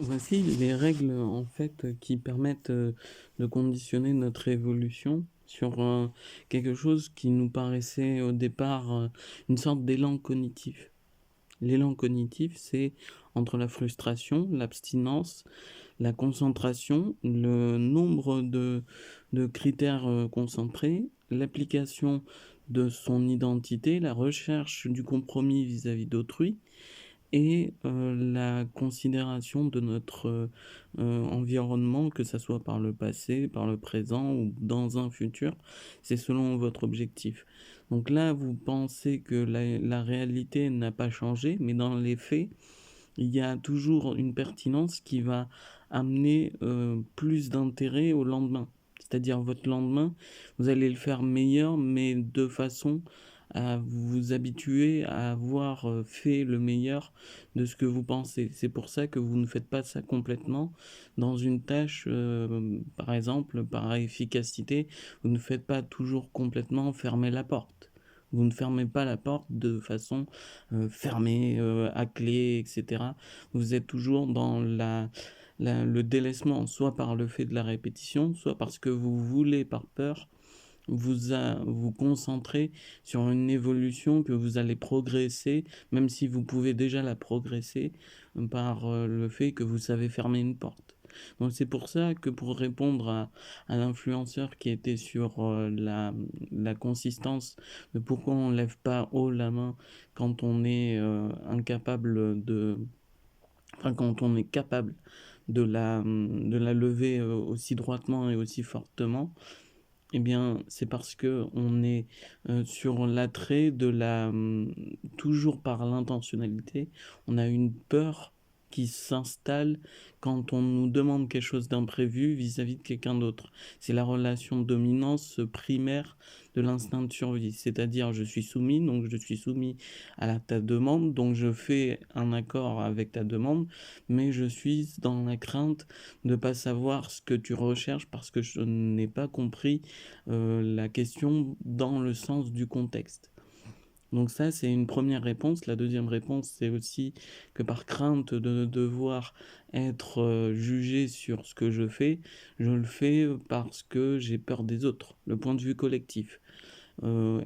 Voici les règles en fait qui permettent de conditionner notre évolution sur quelque chose qui nous paraissait au départ une sorte d'élan cognitif. L'élan cognitif, c'est entre la frustration, l'abstinence, la concentration, le nombre de critères concentrés, l'application de son identité, la recherche du compromis vis-à-vis d'autrui et la considération de notre, environnement, que ça soit par le passé, par le présent ou dans un futur, c'est selon votre objectif. Donc là, vous pensez que la réalité n'a pas changé, mais dans les faits, il y a toujours une pertinence qui va amener, plus d'intérêt au lendemain. C'est-à-dire votre lendemain, vous allez le faire meilleur, mais de façon à vous habituer à avoir, fait le meilleur de ce que vous pensez. C'est pour ça que vous ne faites pas ça complètement dans une tâche, par exemple, par efficacité, vous ne faites pas toujours complètement fermer la porte. Vous ne fermez pas la porte de façon fermée, à clé, etc. Vous êtes toujours dans le délaissement, soit par le fait de la répétition, soit parce que vous voulez, par peur, vous concentrer sur une évolution que vous allez progresser, même si vous pouvez déjà la progresser par le fait que vous savez fermer une porte. Donc c'est pour ça que pour répondre à l'influenceur qui était sur la consistance de pourquoi on ne lève pas haut la main quand on est incapable de... Enfin, quand on est capable de la lever aussi droitement et aussi fortement, eh bien, c'est parce que on est sur l'attrait de toujours par l'intentionnalité, on a une peur qui s'installe quand on nous demande quelque chose d'imprévu vis-à-vis de quelqu'un d'autre. C'est la relation de dominance primaire de l'instinct de survie, c'est-à-dire je suis soumis, donc je suis soumis à ta demande, donc je fais un accord avec ta demande, mais je suis dans la crainte de ne pas savoir ce que tu recherches parce que je n'ai pas compris la question dans le sens du contexte. Donc ça, c'est une première réponse. La deuxième réponse, c'est aussi que par crainte de devoir être jugé sur ce que je fais, je le fais parce que j'ai peur des autres, le point de vue collectif.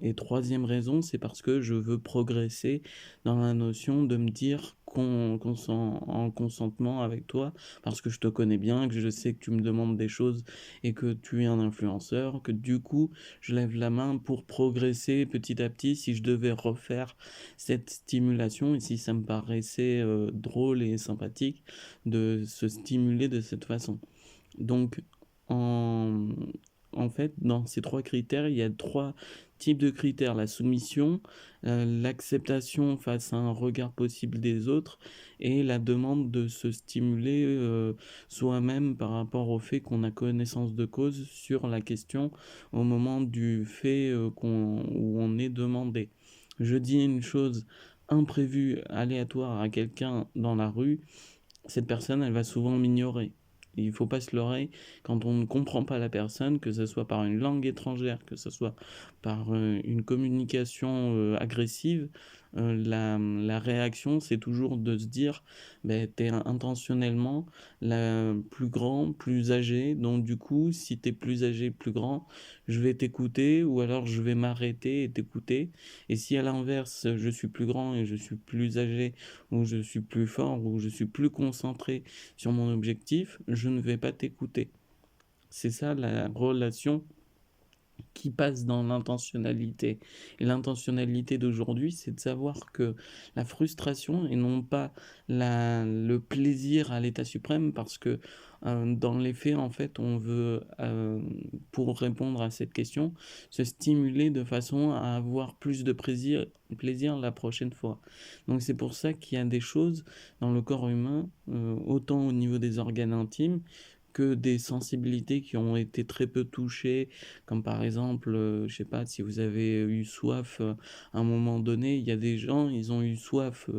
Et troisième raison, c'est parce que je veux progresser dans la notion de me dire qu'on soit en consentement avec toi, parce que je te connais bien, que je sais que tu me demandes des choses et que tu es un influenceur, que du coup, je lève la main pour progresser petit à petit si je devais refaire cette stimulation et si ça me paraissait drôle et sympathique de se stimuler de cette façon. Donc, en, en fait, dans ces trois critères, il y a trois types de critères. La soumission, l'acceptation face à un regard possible des autres et la demande de se stimuler soi-même par rapport au fait qu'on a connaissance de cause sur la question au moment du fait où on est demandé. Je dis une chose imprévue, aléatoire à quelqu'un dans la rue, cette personne, elle va souvent m'ignorer. Il ne faut pas se leurrer quand on ne comprend pas la personne, que ce soit par une langue étrangère, que ce soit par une communication agressive, la réaction, c'est toujours de se dire, ben, t'es intentionnellement plus grand, plus âgé, donc du coup, si t'es plus âgé, plus grand, je vais t'écouter, ou alors je vais m'arrêter et t'écouter. Et si à l'inverse, je suis plus grand et je suis plus âgé, où je suis plus fort, où je suis plus concentré sur mon objectif, je ne vais pas t'écouter. C'est ça la relation qui passe dans l'intentionnalité. Et l'intentionnalité d'aujourd'hui, c'est de savoir que la frustration et non pas le plaisir à l'état suprême, parce que dans les faits, en fait, on veut, pour répondre à cette question, se stimuler de façon à avoir plus de plaisir la prochaine fois. Donc c'est pour ça qu'il y a des choses dans le corps humain, autant au niveau des organes intimes, que des sensibilités qui ont été très peu touchées, comme par exemple, je sais pas, si vous avez eu soif à un moment donné, il y a des gens, ils ont eu soif,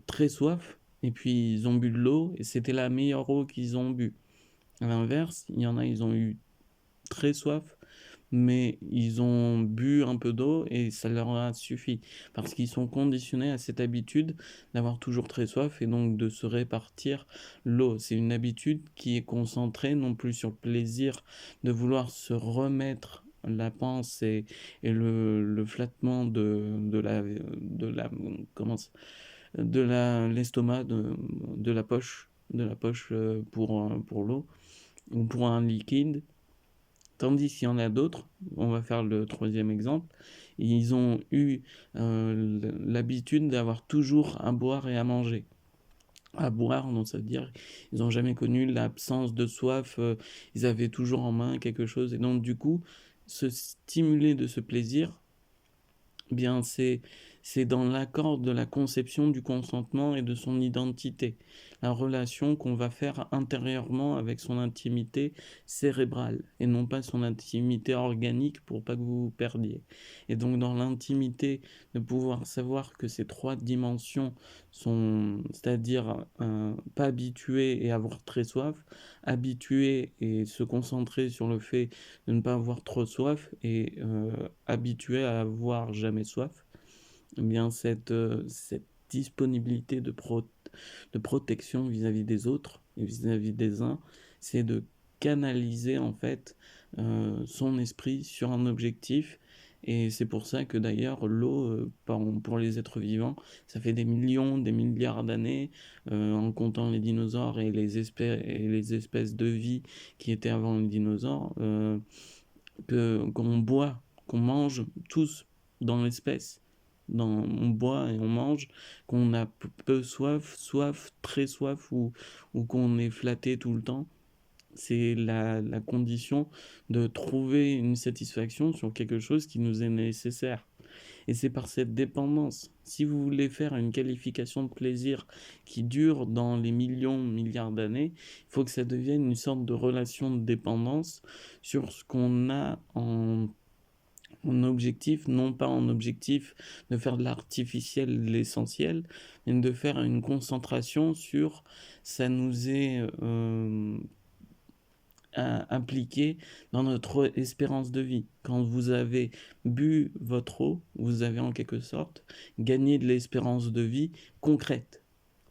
très soif, et puis ils ont bu de l'eau, et c'était la meilleure eau qu'ils ont bu. À l'inverse, il y en a, ils ont eu très soif, mais ils ont bu un peu d'eau et ça leur a suffi. Parce qu'ils sont conditionnés à cette habitude d'avoir toujours très soif et donc de se répartir l'eau. C'est une habitude qui est concentrée non plus sur le plaisir de vouloir se remettre la panse et le flattement comment l'estomac, de la poche pour l'eau ou pour un liquide. Tandis qu'il y en a d'autres, on va faire le troisième exemple, ils ont eu l'habitude d'avoir toujours à boire et à manger. À boire, donc ça veut dire ils n'ont jamais connu l'absence de soif, ils avaient toujours en main quelque chose. Et donc du coup, se stimuler de ce plaisir, bien c'est dans l'accord de la conception du consentement et de son identité, la relation qu'on va faire intérieurement avec son intimité cérébrale et non pas son intimité organique pour pas que vous vous perdiez. Et donc dans l'intimité, de pouvoir savoir que ces trois dimensions sont, c'est-à-dire pas habitué et avoir très soif, habitué et se concentrer sur le fait de ne pas avoir trop soif et habitué à avoir jamais soif, eh bien cette disponibilité de protection vis-à-vis des autres et vis-à-vis des uns, c'est de canaliser en fait son esprit sur un objectif. Et c'est pour ça que d'ailleurs l'eau, pour les êtres vivants, ça fait des millions, des milliards d'années, en comptant les dinosaures et les espèces de vie qui étaient avant les dinosaures, qu'on boit, qu'on mange tous dans l'espèce. On boit et on mange, qu'on a peu soif, soif, très soif ou qu'on est flatté tout le temps. C'est la condition de trouver une satisfaction sur quelque chose qui nous est nécessaire. Et c'est par cette dépendance. Si vous voulez faire une qualification de plaisir qui dure dans les millions, milliards d'années, il faut que ça devienne une sorte de relation de dépendance sur ce qu'on a en objectif, non pas en objectif de faire de l'artificiel l'essentiel, mais de faire une concentration sur ça nous est impliqué dans notre espérance de vie. Quand vous avez bu votre eau, vous avez en quelque sorte gagné de l'espérance de vie concrète.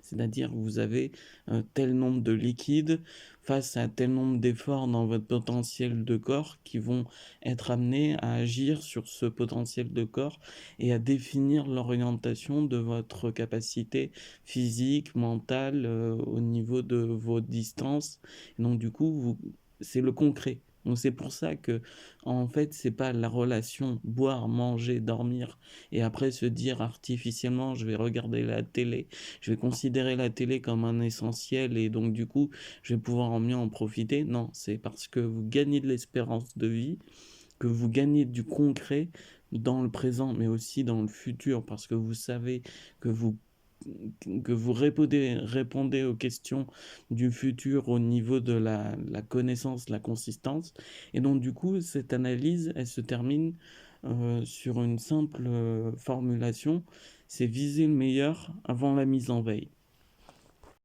C'est-à-dire que vous avez un tel nombre de liquides face à tel nombre d'efforts dans votre potentiel de corps qui vont être amenés à agir sur ce potentiel de corps et à définir l'orientation de votre capacité physique, mentale, au niveau de vos distances. Et donc du coup, c'est le concret. Donc c'est pour ça que en fait c'est pas la relation boire, manger, dormir et après se dire artificiellement je vais regarder la télé, je vais considérer la télé comme un essentiel et donc du coup je vais pouvoir en mieux en profiter. Non, c'est parce que vous gagnez de l'espérance de vie, que vous gagnez du concret dans le présent mais aussi dans le futur parce que vous savez que vous répondez aux questions du futur au niveau de la connaissance, la consistance. Et donc, du coup, cette analyse, elle se termine sur une simple formulation, c'est viser le meilleur avant la mise en veille.